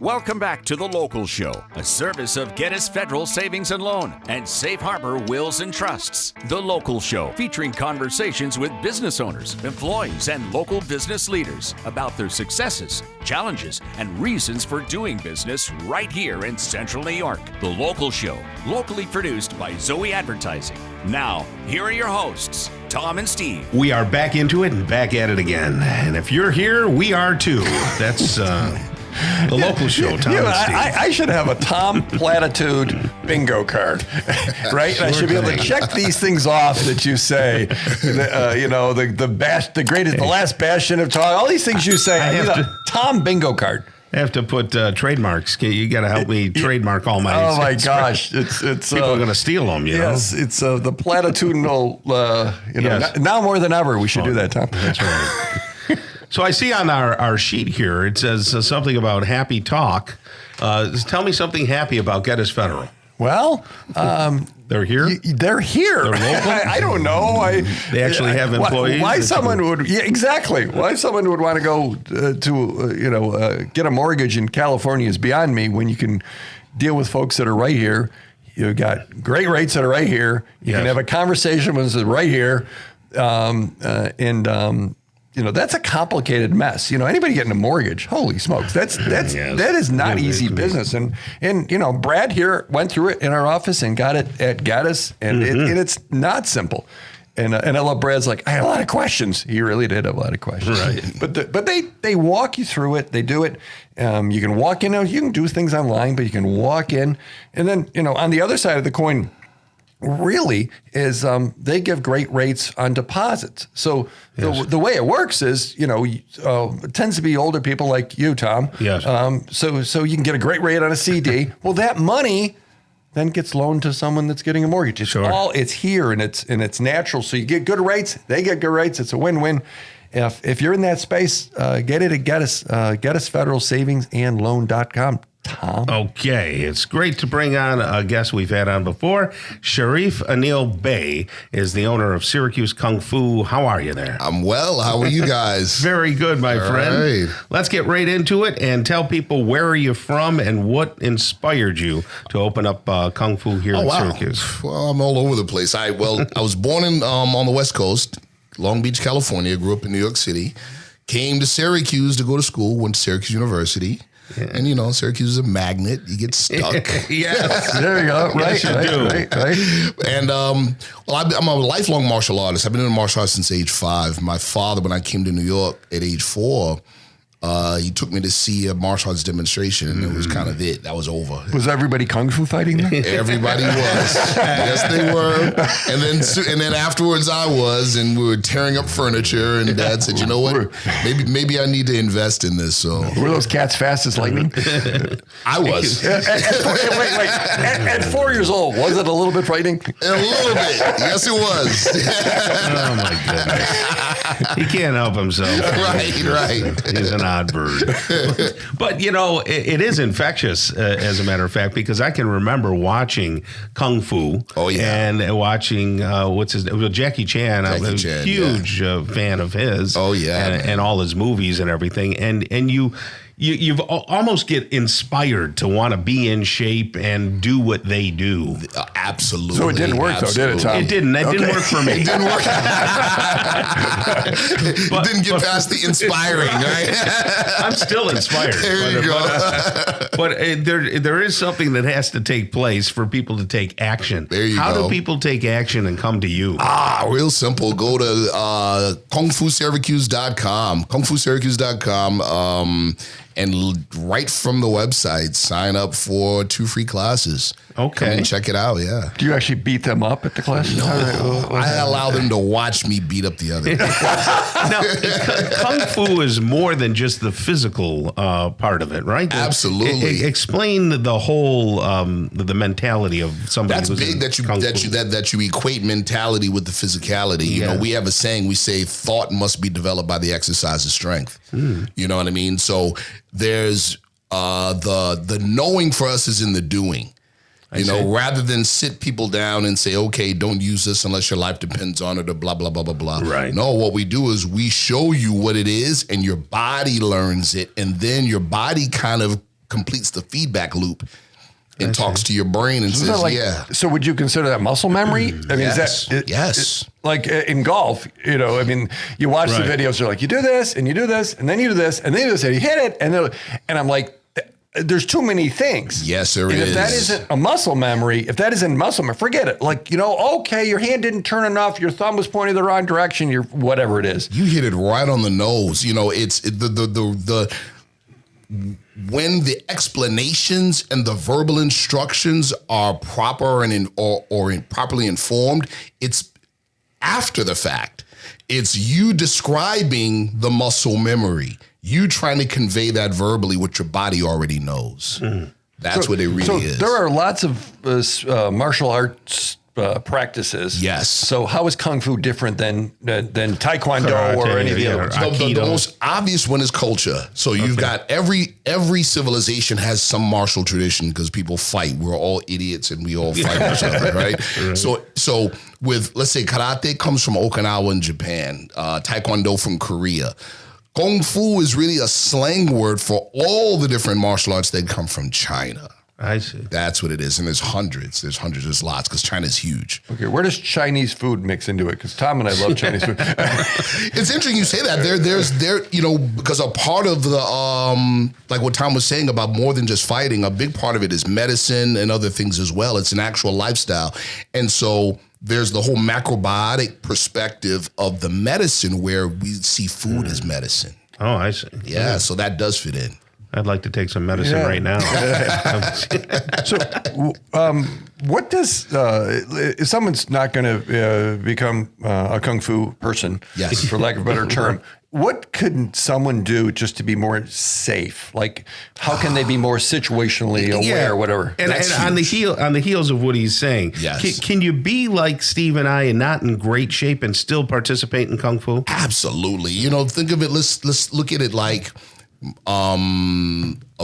Welcome back to The Local Show, a service of Gettys Federal Savings and Loan and Safe Harbor Wills and Trusts. The Local Show, featuring conversations with business owners, employees, and local business leaders about their successes, challenges, and reasons for doing business right here in Central New York. The Local Show, locally produced by Zoey Advertising. Now, here are your hosts, Tom and Steve. We are back into it and back at it again. And if you're here, we are too. That's The Local Show, Tom and Steve. I should have a Tom Platitude bingo card, right? Sure, and I should be able to check these things off that you say. The greatest, the last bastion of Tom. All these things you say. I need a Tom bingo card. I have to put trademarks. You got to help me trademark all my. Oh my gosh, it's people are going to steal them. Yes, it's the platitudinal. Yes. Now more than ever, we should do that, Tom. That's right. So I see on our sheet here, it says something about happy talk. Tell me something happy about Gettys Federal. Well, they're here. They're here. They're local. I don't know. They actually have employees. Why someone would? Yeah, exactly. Why someone would want to go to get a mortgage in California is beyond me. When you can deal with folks that are right here, you've got great rates that are right here. You can have a conversation with us right here, that's a complicated mess. Anybody getting a mortgage, holy smokes, that is not easy business. And Brad here went through it in our office and got it at Gettys, and it's not simple. And I love Brad's like, I had a lot of questions. He really did have a lot of questions. Right. But they walk you through it. They do it. You can walk in. You can do things online, but you can walk in. And then, on the other side of the coin, really is they give great rates on deposits. So the way it works is, it tends to be older people like you, Tom. Yes. So you can get a great rate on a CD. Well, that money then gets loaned to someone that's getting a mortgage. It's here and it's natural. So you get good rates. They get good rates. It's a win-win. If you're in that space, get it at Gettys Federal Savings and Loan.com. Tom. Okay, it's great to bring on a guest we've had on before. Sharif Anael Bey is the owner of Syracuse Kung Fu. How are you there? I'm well. How are you guys? Very good, my friend. Right. Let's get right into it and tell people where are you from and what inspired you to open up Kung Fu here in Syracuse. Well, I'm all over the place. I was born on the West Coast, Long Beach, California. Grew up in New York City. Came to Syracuse to go to school. Went to Syracuse University. Yeah. And Syracuse is a magnet. You get stuck. Yes, there you go. Right, right. And I'm a lifelong martial artist. I've been in martial arts since age 5. My father, when I came to New York at age 4, he took me to see a martial arts demonstration, and it was kind of it. That was over. Was everybody kung fu fighting there? Everybody was. Yes, they were. And then afterwards, I was, and we were tearing up furniture. And Dad said, "You know what? Maybe I need to invest in this." So were those cats fast as lightning? I was. Wait. At 4 years old, was it a little bit frightening? A little bit. Yes, it was. Oh my goodness. He can't help himself. Right. He's an odd bird. But, it is infectious, as a matter of fact, because I can remember watching Kung Fu. Oh, yeah. And watching, Jackie Chan. I'm a huge fan of his. Oh, yeah. And all his movies and everything. And you almost get inspired to want to be in shape and do what they do. Absolutely. So it didn't work, though, did it, Tom? It didn't. It didn't work for me. It didn't work. It didn't get past the inspiring, right? I'm still inspired. There you go. But there is something that has to take place for people to take action. There you go. How do people take action and come to you? Real simple. Go to kungfusyracuse.com. kungfusyracuse.com. And right from the website, sign up for 2 free classes. Okay. Come and check it out, yeah. Do you actually beat them up at the classes? No, I allow them to watch me beat up the other. Now, Kung Fu is more than just the physical part of it, right? Absolutely. Explain the whole, the mentality of somebody That's who's big that you equate mentality with the physicality. You know, we have a saying, we say thought must be developed by the exercise of strength. You know what I mean? So there's the knowing for us is in the doing. Rather than sit people down and say, okay, don't use this unless your life depends on it or blah, blah, blah, blah, blah. Right. No, what we do is we show you what it is and your body learns it. And then your body kind of completes the feedback loop and talks to your brain and says, yeah. So would you consider that muscle memory? I mean, Yes. is that Yes. like in golf? You know, I mean, you watch the videos. They're like, you do this and you do this and then you do this and then you do this and you hit it and I'm like, there's too many things. Yes, there is. And if that isn't a muscle memory, forget it. Like, you know, okay, your hand didn't turn enough, your thumb was pointing the wrong direction, your whatever it is. You hit it right on the nose. You know, when the explanations and the verbal instructions are proper and properly informed, it's after the fact. It's you describing the muscle memory. You trying to convey that verbally, what your body already knows. That's what it really is. There are lots of martial arts practices. Yes. So how is Kung Fu different than Taekwondo or any of the others? The most obvious one is culture. So you've got every civilization has some martial tradition because people fight. We're all idiots and we all fight each other, right? So with, let's say, karate comes from Okinawa in Japan, Taekwondo from Korea. Kung Fu is really a slang word for all the different martial arts that come from China. I see. That's what it is. And there's hundreds, there's lots because China's huge. Okay, where does Chinese food mix into it? Because Tom and I love Chinese food. It's interesting you say that. Because a part of the, like what Tom was saying about more than just fighting, a big part of it is medicine and other things as well. It's an actual lifestyle. And so there's the whole macrobiotic perspective of the medicine where we see food as medicine. Oh, I see. Yeah, so that does fit in. I'd like to take some medicine right now. So, what does, if someone's not going to become a Kung Fu person, yes, for lack of a better term, what could someone do just to be more safe? Like, how can they be more situationally aware or whatever? And on the heels of what he's saying, yes. Can you be like Steve and I and not in great shape and still participate in Kung Fu? Absolutely. You know, think of it, let's look at it like a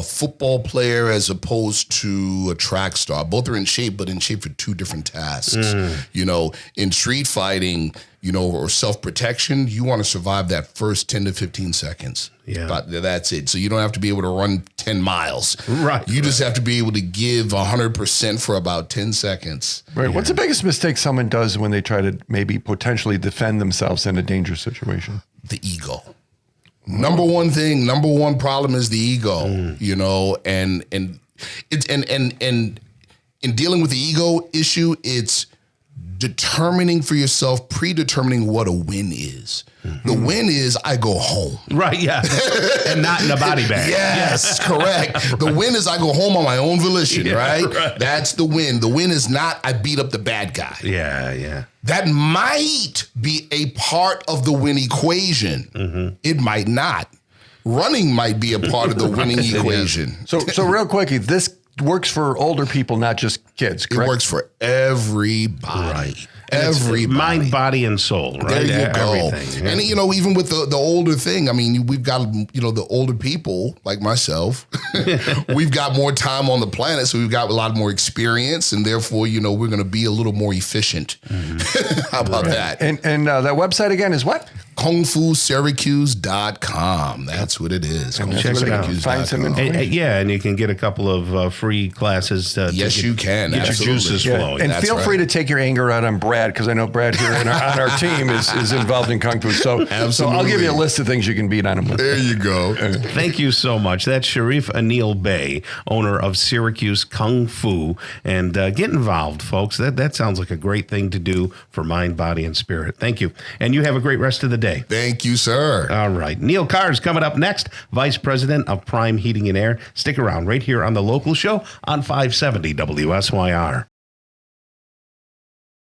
football player as opposed to a track star. Both are in shape, but in shape for two different tasks. You know, in street fighting, you know, or self-protection, you want to survive that first 10 to 15 seconds. Yeah. But that's it. So you don't have to be able to run 10 miles. Right. You just have to be able to give 100% for about 10 seconds. Right. Yeah. What's the biggest mistake someone does when they try to maybe potentially defend themselves in a dangerous situation? The ego. Number one problem is the ego, you know, and it's and in dealing with the ego issue, it's determining for yourself, predetermining what a win is. The win is I go home. Right, yeah. And not in a body bag. Yes, correct. The win is I go home on my own volition, right? That's the win. The win is not I beat up the bad guy. Yeah. That might be a part of the win equation. It might not. Running might be a part of the winning equation. So real quickly, this works for older people, not just kids, correct? It works for everybody. Right. Everybody. Mind, body, and soul, right? There you go. Everything. Yeah. And, you know, even with the older thing, I mean, we've got, you know, the older people like myself, we've got more time on the planet, so we've got a lot more experience, and therefore, you know, we're going to be a little more efficient. How about that? And that website again is what? KungFuSyracuse.com. That's what it is. Check it out. Find some info. And you can get a couple of free classes. Yes, you can. Get your juices flowing. And feel free to take your anger out on Brad, because I know Brad here on our team is involved in Kung Fu. So I'll give you a list of things you can beat on him with. There you go. Thank you so much. That's Sharif Anael Bey, owner of Syracuse Kung Fu. And get involved, folks. That sounds like a great thing to do for mind, body, and spirit. Thank you. And you have a great rest of the day. Thank you, sir. All right. Neil Carr's coming up next, Vice President of Prime Heating and Air. Stick around right here on The Local Show on 570 WSYR.